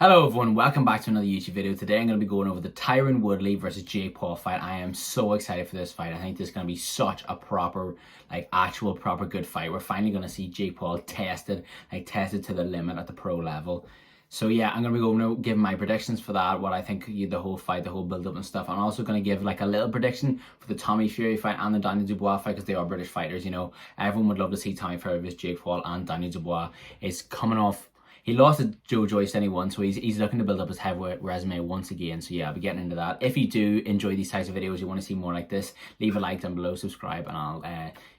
Hello everyone, welcome back to another YouTube video. Today I'm going to be going over the Tyron Woodley versus Jake Paul fight. I am so excited for this fight. I think this is going to be such a proper, actual proper good fight. We're finally going to see Jake Paul tested to the limit at the pro level. So yeah, I'm going to be going to give my predictions for that, what I think the whole fight, the whole build-up and stuff. I'm also going to give a little prediction for the Tommy Fury fight and the Daniel Dubois fight because they are British fighters, you know. Everyone would love to see Tommy Fury versus Jake Paul, and Daniel Dubois is coming off. He lost to Joe Joyce then he won, so he's looking to build up his heavyweight resume once again. So yeah, I'll be getting into that. If you do enjoy these types of videos, you want to see more like this, leave a like down below, subscribe, and I'll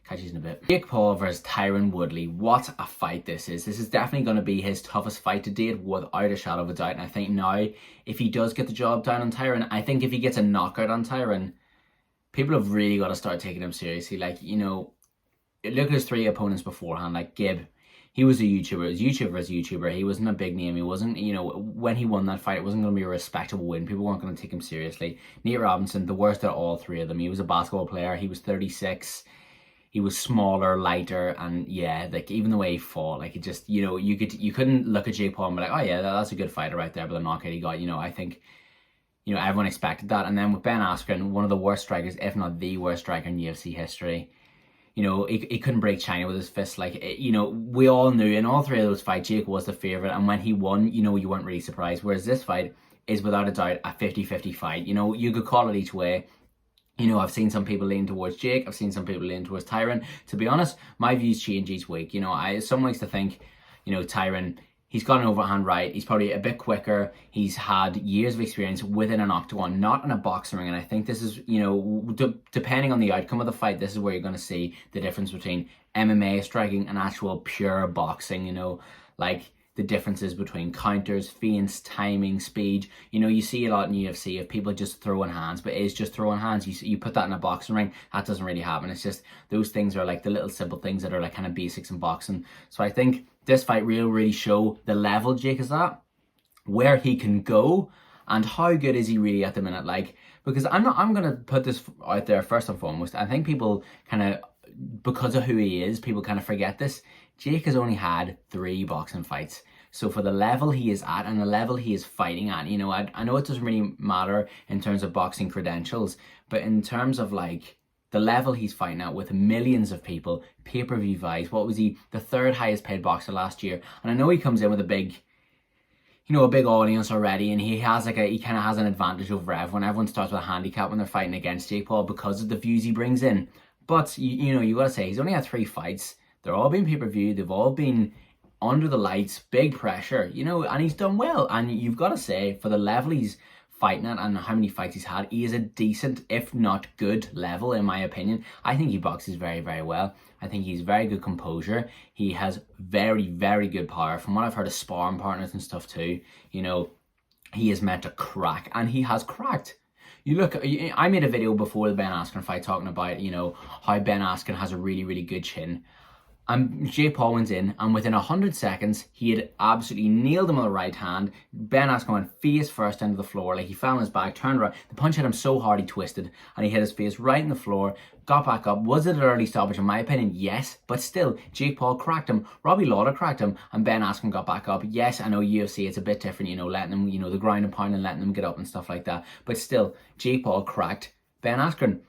catch you in a bit. Jake Paul versus Tyron Woodley. What a fight this is. This is definitely going to be his toughest fight to date without a shadow of a doubt. And I think now, if he does get the job done on Tyron, I think if he gets a knockout on Tyron, people have really got to start taking him seriously. Look at his three opponents beforehand, Gib. He was a YouTuber. He was YouTuber. He wasn't a big name. He wasn't, when he won that fight, it wasn't going to be a respectable win. People weren't going to take him seriously. Nate Robinson, the worst of all three of them. He was a basketball player. He was 36. He was smaller, lighter, and yeah, even the way he fought, it just, you couldn't look at Jake Paul and be like, oh yeah, that's a good fighter right there, but the knockout he got, I think, everyone expected that. And then with Ben Askren, one of the worst strikers, if not the worst striker in UFC history. He couldn't break China with his fist. We all knew in all three of those fights, Jake was the favourite. And when he won, you weren't really surprised. Whereas this fight is without a doubt a 50-50 fight. You could call it each way. I've seen some people lean towards Jake. I've seen some people lean towards Tyron. To be honest, my views change each week. Some weeks to think, Tyron, he's got an overhand right. He's probably a bit quicker. He's had years of experience within an octagon, not in a boxing ring. And I think this is, depending on the outcome of the fight, this is where you're going to see the difference between MMA striking and actual pure boxing, the differences between counters, feints, timing, speed. You see a lot in UFC of people just throwing hands, but it's just throwing hands. You put that in a boxing ring, that doesn't really happen. It's just those things are the little simple things that are kind of basics in boxing. So I think this fight really show the level Jake is at, where he can go, and how good is he really at the minute. Because I'm gonna put this out there first and foremost. I think people kind of, because of who he is, people kind of forget this. Jake has only had 3 boxing fights. So for the level he is at and the level he is fighting at, I know it doesn't really matter in terms of boxing credentials, but in terms of the level he's fighting at with millions of people, pay-per-view buys, what was he, the 3rd highest paid boxer last year? And I know he comes in with a big audience already, and he kind of has an advantage over everyone. Everyone starts with a handicap when they're fighting against Jake Paul because of the views he brings in. But, you gotta say, he's only had 3 fights. They're all been pay-per-view. They've all been under the lights, big pressure, and he's done well. And you've got to say, for the level he's fighting at and how many fights he's had, he is a decent, if not good level, in my opinion. I think he boxes very, very well. I think he's very good composure. He has very, very good power. From what I've heard of sparring partners and stuff too, he is meant to crack, and he has cracked. I made a video before the Ben Askren fight talking about, how Ben Askren has a really, really good chin. And Jake Paul went in, and within 100 seconds, he had absolutely nailed him with the right hand. Ben Askren went face first into the floor. He fell on his back, turned around. The punch hit him so hard he twisted, and he hit his face right in the floor, got back up. Was it an early stoppage? In my opinion, yes. But still, Jake Paul cracked him. Robbie Lawler cracked him, and Ben Askren got back up. Yes, I know UFC, it's a bit different, letting them, the grind and pound and letting them get up and stuff like that. But still, Jake Paul cracked Ben Askren.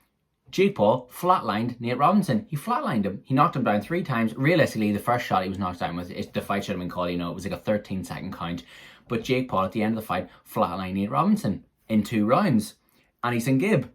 Jake Paul flatlined Nate Robinson. He flatlined him. He knocked him down 3 times. Realistically, the first shot he was knocked down with, the fight should have been called, it was a 13-second count. But Jake Paul, at the end of the fight, flatlined Nate Robinson in 2 rounds. Anderson Gibb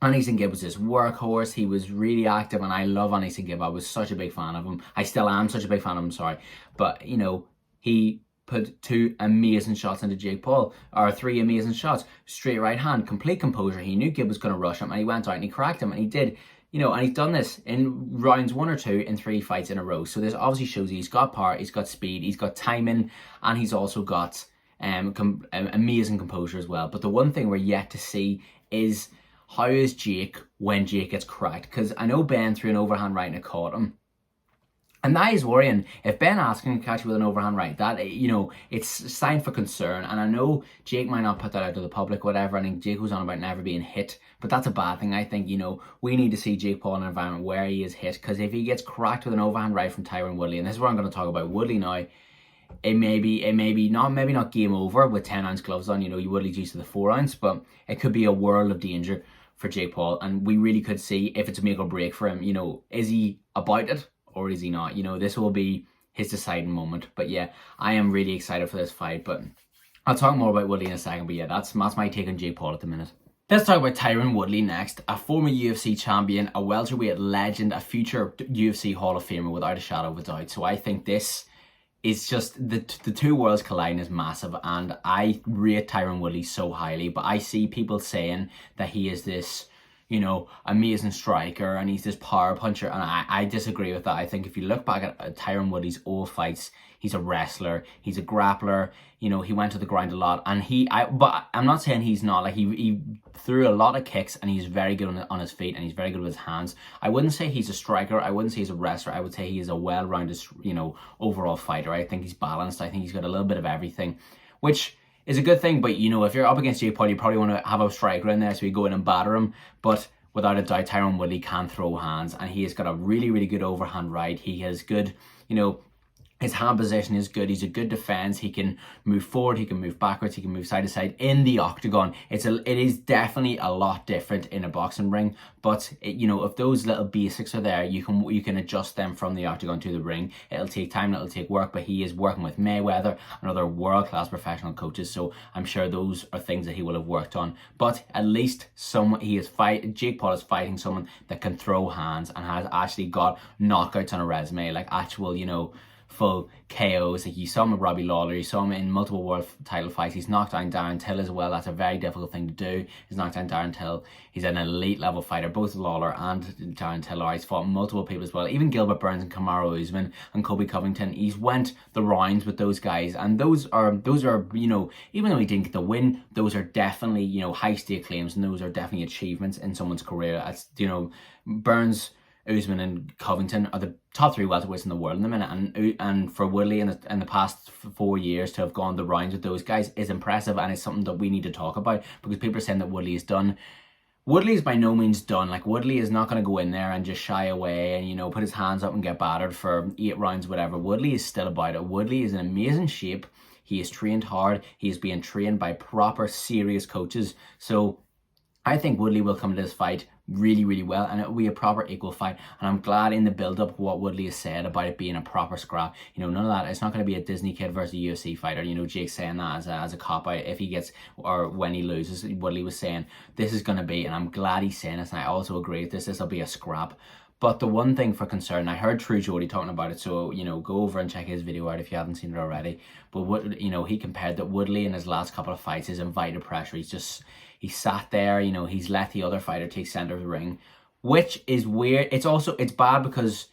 was this workhorse. He was really active, and I love Anderson Gibb. I was such a big fan of him. I still am such a big fan of him, sorry. But, he put 2 amazing shots into Jake Paul, or 3 amazing shots. Straight right hand, complete composure. He knew Gibb was going to rush him, and he went out and he cracked him, and he did. And he's done this in rounds 1 or 2 in 3 fights in a row. So this obviously shows he's got power, he's got speed, he's got timing, and he's also got amazing composure as well. But the one thing we're yet to see is how is Jake when Jake gets cracked? Because I know Ben threw an overhand right and it caught him. And that is worrying. If Ben Askren can catch you with an overhand right, that, it's a sign for concern. And I know Jake might not put that out to the public, whatever. I think Jake was on about never being hit. But that's a bad thing. I think, we need to see Jake Paul in an environment where he is hit. Because if he gets cracked with an overhand right from Tyron Woodley, and this is what I'm going to talk about Woodley now, it may be not maybe not game over with 10-ounce gloves on. You know, Woodley's used to the 4-ounce, but it could be a world of danger for Jake Paul, and we really could see if it's a make or break for him. You know, is he about it or is he not? You know, this will be his deciding moment. But yeah, I am really excited for this fight, but I'll talk more about Woodley in a second. But yeah, that's my take on Jake Paul at the minute. Let's talk about Tyron Woodley next, a former UFC champion, a welterweight legend, a future UFC Hall of Famer without a shadow of a doubt. So I think this is just, the two worlds colliding is massive, and I rate Tyron Woodley so highly, but I see people saying that he is this, you know, amazing striker and he's this power puncher, and I disagree with that. I think if you look back at Tyron Woodley's old fights, he's a wrestler, he's a grappler, you know, he went to the ground a lot, and but I'm not saying he's not, like, he threw a lot of kicks and he's very good on his feet and he's very good with his hands. I wouldn't say he's a striker, I wouldn't say he's a wrestler, I would say he is a well-rounded, you know, overall fighter. I think he's balanced, I think he's got a little bit of everything, which is a good thing. But, you know, if you're up against Jake Paul, you probably want to have a striker in there so you go in and batter him. But without a doubt, Tyron Woodley can throw hands, and he has got a really, really good overhand right. He has good, you know, his hand position is good. He's a good defense. He can move forward. He can move backwards. He can move side to side in the octagon. It is definitely a lot different in a boxing ring. But you know, if those little basics are there, you can adjust them from the octagon to the ring. It'll take time. It'll take work. But he is working with Mayweather and other world-class professional coaches. So I'm sure those are things that he will have worked on. But at least Jake Paul is fighting someone that can throw hands and has actually got knockouts on a resume, like actual, you know, full KOs. Like, you saw him with Robbie Lawler, you saw him in multiple world title fights. He's knocked down Darren Till as well. That's a very difficult thing to do. He's knocked down Darren Till. He's an elite level fighter. Both Lawler and Darren Till are. He's fought multiple people as well. Even Gilbert Burns and Kamaru Usman and Kobe Covington. He's went the rounds with those guys, and those are, you know, even though he didn't get the win, those are definitely, you know, high stake claims, and those are definitely achievements in someone's career. As you know, Burns, Usman and Covington are the top 3 welterweights in the world in the minute, and for Woodley in the past 4 years to have gone the rounds with those guys is impressive, and it's something that we need to talk about, because people are saying that Woodley is done. Woodley is by no means done. Like, Woodley is not going to go in there and just shy away and, you know, put his hands up and get battered for 8 rounds, whatever. Woodley is still about it. Woodley is in amazing shape. He is trained hard. He is being trained by proper, serious coaches. So I think Woodley will come to this fight really, really well, and it will be a proper equal fight. And I'm glad in the build-up what Woodley has said about it being a proper scrap. You know, none of that. It's not going to be a Disney kid versus a UFC fighter. You know, Jake's saying that as a cop-out if he gets, or when he loses. Woodley was saying this is going to be, and I'm glad he's saying this, and I also agree with this, this will be a scrap. But the one thing for concern, I heard True Jody talking about it, so, you know, go over and check his video out if you haven't seen it already. But, you know, he compared that Woodley in his last couple of fights has invited pressure. He sat there, you know, he's let the other fighter take center of the ring, which is weird. It's bad because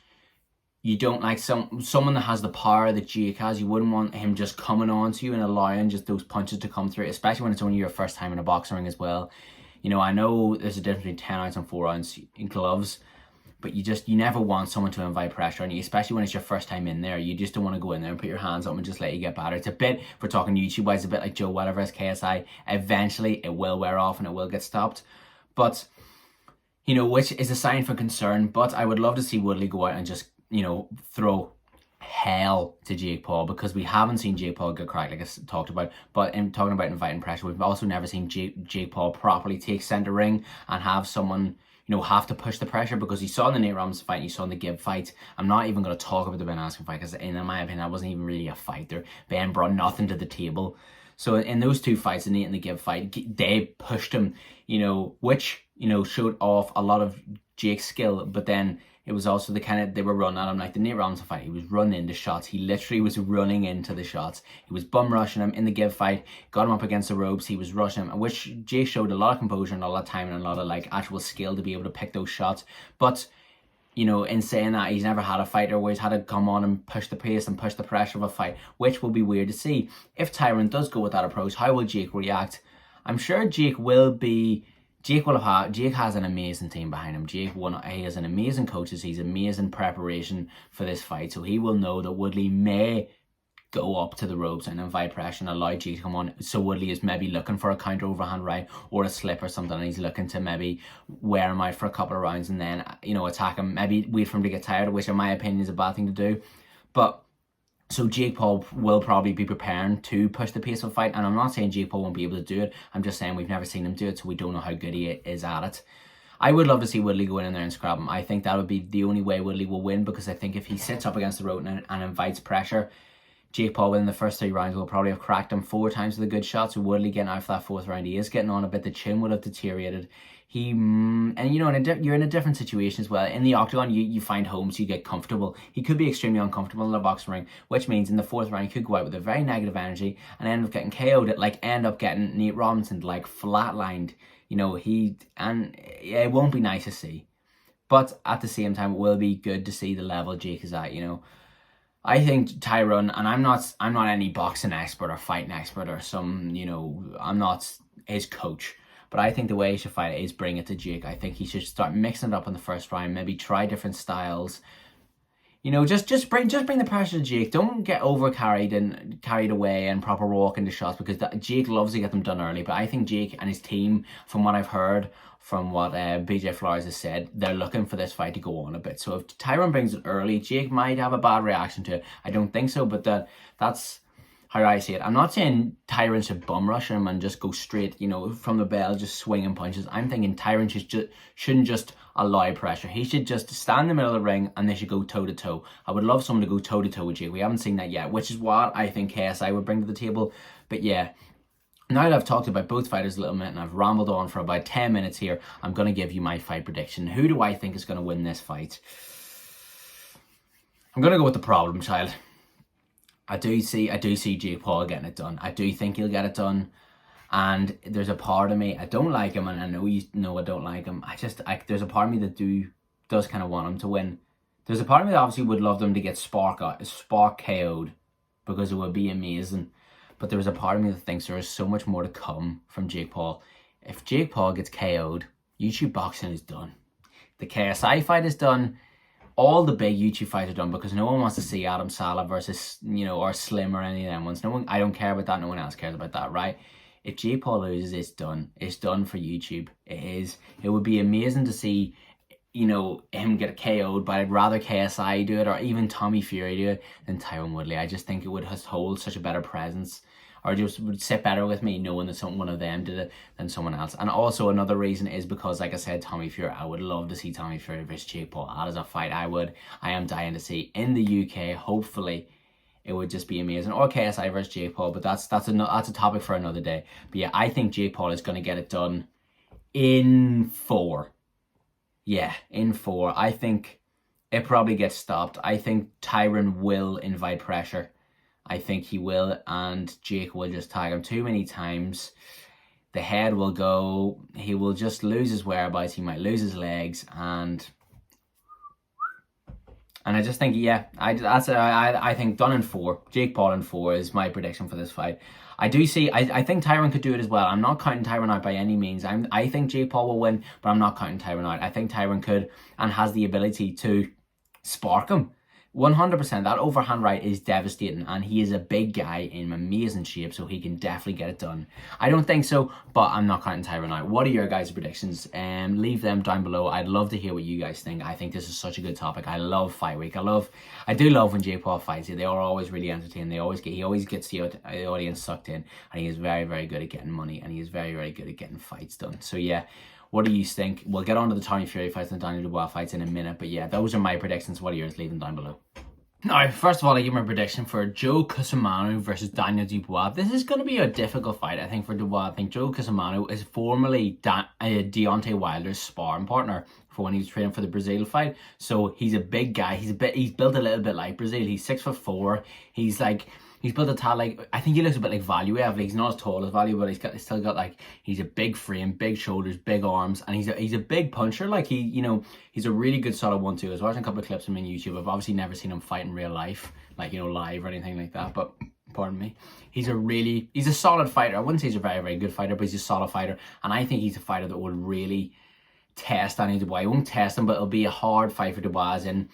you don't like someone that has the power that Jake has. You wouldn't want him just coming on to you and allowing just those punches to come through, especially when it's only your first time in a boxing ring as well. You know, I know there's a difference between 10-ounce and 4-ounce in gloves, but you never want someone to invite pressure on you, especially when it's your first time in there. You just don't want to go in there and put your hands up and just let you get battered. It's a bit, if we're talking YouTube-wise, a bit like Joe Weller vs KSI. Eventually, it will wear off and it will get stopped. But, you know, which is a sign for concern. But I would love to see Woodley go out and just, you know, throw hell to Jake Paul, because we haven't seen Jake Paul get cracked, like I talked about. But in talking about inviting pressure, we've also never seen Jake Paul properly take center ring and have someone, you know, have to push the pressure, because you saw in the Nate Ramos fight, you saw in the Gibb fight. I'm not even going to talk about the Ben Askren fight, because in my opinion, that wasn't even really a fight there. Ben brought nothing to the table. So in those 2 fights, the Nate and the Gibb fight, they pushed him, you know, which, you know, showed off a lot of Jake's skill, but then it was also the kind of, they were running at him, like the Nate Ramos fight, he was running into shots. He literally was running into the shots. He was bum rushing him. In the Gibb fight, got him up against the ropes, he was rushing him, which Jake showed a lot of composure and a lot of time and a lot of, like, actual skill to be able to pick those shots. But, you know, in saying that, he's never had a fighter where he's had to come on and push the pace and push the pressure of a fight, which will be weird to see. If Tyron does go with that approach, how will Jake react? I'm sure Jake has an amazing team behind him. He has an amazing coaches. He's amazing preparation for this fight. So he will know that Woodley may go up to the ropes and invite pressure and allow Jake to come on. So Woodley is maybe looking for a counter overhand right or a slip or something, and he's looking to maybe wear him out for a couple of rounds and then, you know, attack him. Maybe wait for him to get tired, which in my opinion is a bad thing to do. But So Jake Paul will probably be preparing to push the pace of the fight. And I'm not saying Jake Paul won't be able to do it. I'm just saying we've never seen him do it, so we don't know how good he is at it. I would love to see Woodley go in there and scrap him. I think that would be the only way Woodley will win, because I think if he sits up against the rope and invites pressure, Jake Paul within the first 3 rounds will probably have cracked him 4 times with a good shot. So Woodley getting out for that 4th round, he is getting on a bit. The chin would have deteriorated. And you know, you're in a different situation as well. In the octagon, you find home, so you get comfortable. He could be extremely uncomfortable in the boxing ring, which means in the 4th round, he could go out with a very negative energy and end up getting KO'd. End up getting Nate Robinson flatlined. You know, it won't be nice to see. But at the same time, it will be good to see the level Jake is at, you know. I think Tyron, and I'm not any boxing expert or fighting expert or some, you know, I'm not his coach. But I think the way he should fight it is bring it to Jake. I think he should start mixing it up in the first round, maybe try different styles. You know, just bring the pressure to Jake. Don't get carried away and proper walk into shots, because Jake loves to get them done early. But I think Jake and his team, from what I've heard, from what BJ Flores has said, they're looking for this fight to go on a bit. So if Tyron brings it early, Jake might have a bad reaction to it. I don't think so, but that's how I see it. I'm not saying Tyron should bum rush him and just go straight, you know, from the bell, just swinging punches. I'm thinking Tyron shouldn't just allow pressure. He should just stand in the middle of the ring and they should go toe-to-toe. I would love someone to go toe-to-toe with Jake. We haven't seen that yet, which is what I think KSI would bring to the table. But yeah, now that I've talked about both fighters a little bit and I've rambled on for about 10 minutes here, I'm going to give you my fight prediction. Who do I think is going to win this fight? I'm going to go with the problem child. I do see Jake Paul getting it done. I do think he'll get it done. And there's a part of me, I don't like him, and I know you know I don't like him. There's a part of me that does kind of want him to win. There's a part of me that obviously would love them to get Spark KO'd, because it would be amazing. But there's a part of me that thinks there is so much more to come from Jake Paul. If Jake Paul gets KO'd, YouTube boxing is done. The KSI fight is done. All the big YouTube fights are done, because no one wants to see Adam Sala versus, you know, or Slim or any of them ones. I don't care about that. No one else cares about that, right? If Jake Paul loses, it's done. It's done for YouTube. It is. It would be amazing to see, you know, him get KO'd, but I'd rather KSI do it, or even Tommy Fury do it, than Tyron Woodley. I just think it would hold such a better presence, or just would sit better with me knowing that one of them did it than someone else. And also another reason is because, like I said, Tommy Fury, I would love to see Tommy Fury versus Jake Paul. That is a fight I am dying to see in the UK. Hopefully it would just be amazing. Or KSI versus Jake Paul, but that's a topic for another day. But yeah, I think Jake Paul is going to get it done in 4. Yeah, in 4. I think it probably gets stopped. I think Tyron will invite pressure. I think he will, and Jake will just tag him too many times. The head will go. He will just lose his whereabouts. He might lose his legs, and I just think, yeah, I think done in 4. Jake Paul in 4 is my prediction for this fight. I think Tyron could do it as well. I'm not counting Tyron out by any means. I think Jake Paul will win, but I'm not counting Tyron out. I think Tyron could and has the ability to spark him. 100%, that overhand right is devastating, and he is a big guy in amazing shape, so he can definitely get it done. I don't think so, but I'm not counting Tyron out. What are your guys' predictions? Leave them down below. I'd love to hear what you guys think. I think this is such a good topic. I love Fight Week. I do love when Jake Paul fights. They are always really entertaining. He always gets the audience sucked in, and he is very, very good at getting money, and he is very, very good at getting fights done. So yeah, what do you think? We'll get on to the Tommy Fury fights and the Daniel Dubois fights in a minute. But yeah, those are my predictions. What are yours? Leave them down below. Now, first of all, I give my prediction for Joe Cusamano versus Daniel Dubois. This is going to be a difficult fight, I think, for Dubois. I think Joe Cusamano is formerly Deontay Wilder's sparring partner for when he was training for the Brazil fight. So he's a big guy. He's built a little bit like Brazil. He's 6'4". He's built a tall, I think he looks a bit like Valuev. He's not as tall as Valuev, but he's a big frame, big shoulders, big arms, and he's a big puncher. He's a really good solid 1-2. I was watching a couple of clips of him on YouTube. I've obviously never seen him fight in real life, live or anything like that, but pardon me. He's a solid fighter. I wouldn't say he's a very, very good fighter, but he's a solid fighter, and I think he's a fighter that will really test Daniel Dubois. He won't test him, but it'll be a hard fight for Dubois, and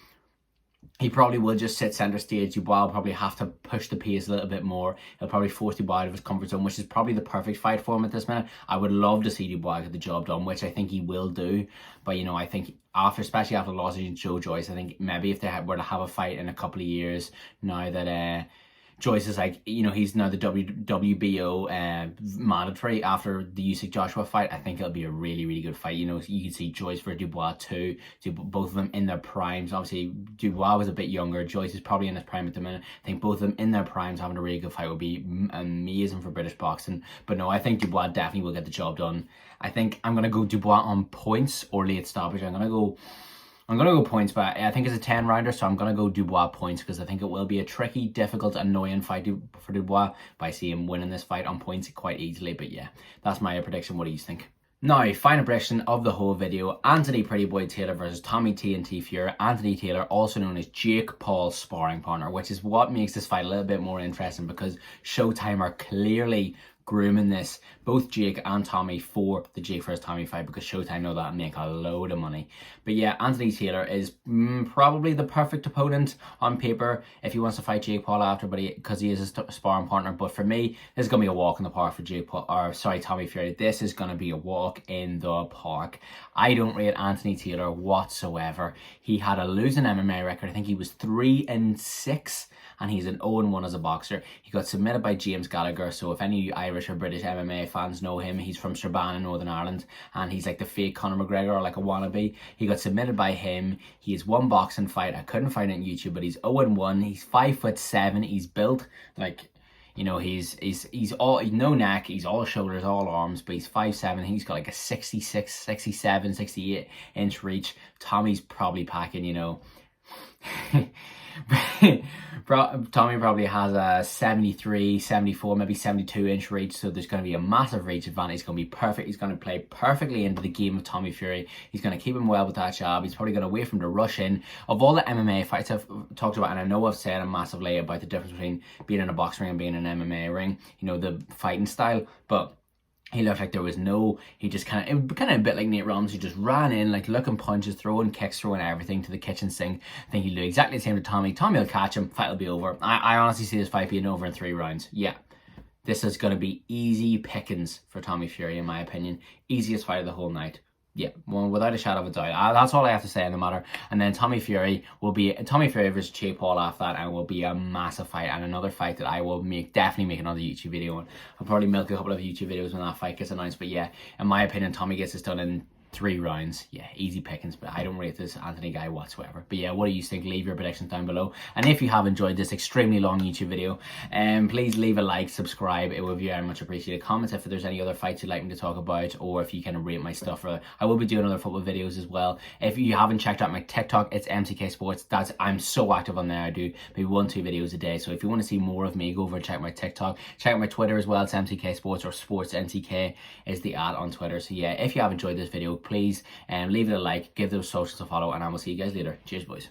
he probably will just sit centre stage. Dubois will probably have to push the pace a little bit more. He'll probably force Dubois out of his comfort zone, which is probably the perfect fight for him at this minute. I would love to see Dubois get the job done, which I think he will do. But, you know, I think especially after the loss against Joe Joyce, I think maybe if they were to have a fight in a couple of years, now that Joyce is like, you know, he's now the WBO mandatory after the Usyk Joshua fight. I think it'll be a really, really good fight. You know, you can see Joyce for Dubois too. Both of them in their primes. Obviously, Dubois was a bit younger. Joyce is probably in his prime at the minute. I think both of them in their primes having a really good fight would be amazing for British boxing. But no, I think Dubois definitely will get the job done. I think I'm going to go Dubois on points or late stoppage. I'm going to go points, but I think it's a 10-rounder, so I'm going to go Dubois points because I think it will be a tricky, difficult, annoying fight for Dubois, but I see him winning this fight on points quite easily. But yeah, that's my prediction. What do you think? Now, final prediction of the whole video, Anthony Pretty Boy Taylor versus Tommy TNT Fury. Anthony Taylor, also known as Jake Paul's sparring partner, which is what makes this fight a little bit more interesting because Showtime are clearly grooming this, both Jake and Tommy, for the Jake versus Tommy fight because Showtime know that and make a load of money. But yeah, Anthony Taylor is probably the perfect opponent on paper if he wants to fight Jake Paul after, but because he is a sparring partner. But for me, this is gonna be a walk in the park for Tommy Fury. This is gonna be a walk in the park. I don't rate Anthony Taylor whatsoever. He had a losing MMA record. I think he was 3-6. And he's an 0-1 as a boxer. He got submitted by James Gallagher. So if any Irish or British MMA fans know him, he's from Strabane in Northern Ireland. And he's like the fake Conor McGregor, or like a wannabe. He got submitted by him. He has one boxing fight. I couldn't find it on YouTube, but he's 0-1. He's 5'7". He's built like, you know, he's all, no neck, he's all shoulders, all arms, but he's 5'7". He's got like a 66, 67, 68 inch reach. Tommy's probably packing, you know, Tommy probably has a 73, 74, maybe 72 inch reach, so there's going to be a massive reach advantage. He's going to be perfect. He's going to play perfectly into the game of Tommy Fury. He's going to keep him well with that jab. He's probably going to wait for him to rush in. Of all the MMA fights I've talked about, and I know I've said a massively about the difference between being in a boxing ring and being in an MMA ring, you know, the fighting style, but he looked like there was no, he just kind of a bit like Nate Rollins. He just ran in, like looking punches, throwing kicks, throwing everything to the kitchen sink. I think he'll do exactly the same to Tommy. Tommy will catch him, fight will be over. I honestly see this fight being over in 3 rounds. Yeah, this is going to be easy pickings for Tommy Fury, in my opinion. Easiest fight of the whole night. Yeah, well, without a shadow of a doubt. That's all I have to say on the matter. And then Tommy Fury versus Jake Paul after that, and will be a massive fight, and another fight that I will definitely make another YouTube video on. I'll probably milk a couple of YouTube videos when that fight gets announced. But yeah, in my opinion, Tommy gets this done in 3 rounds. Yeah, easy pickings, but I don't rate this Anthony guy whatsoever. But yeah, what do you think? Leave your predictions down below. And if you have enjoyed this extremely long YouTube video, please leave a like, subscribe. It would be very much appreciated. Comments if there's any other fights you'd like me to talk about, or if you can rate my stuff. I will be doing other football videos as well. If you haven't checked out my TikTok, it's MCK Sports. I'm so active on there. I do maybe 1-2 videos a day. So if you want to see more of me, go over and check my TikTok. Check out my Twitter as well. It's MCK Sports, or Sports MCK is the ad on Twitter. So yeah, if you have enjoyed this video, please leave it a like, give those socials a follow, and I will see you guys later. Cheers, boys.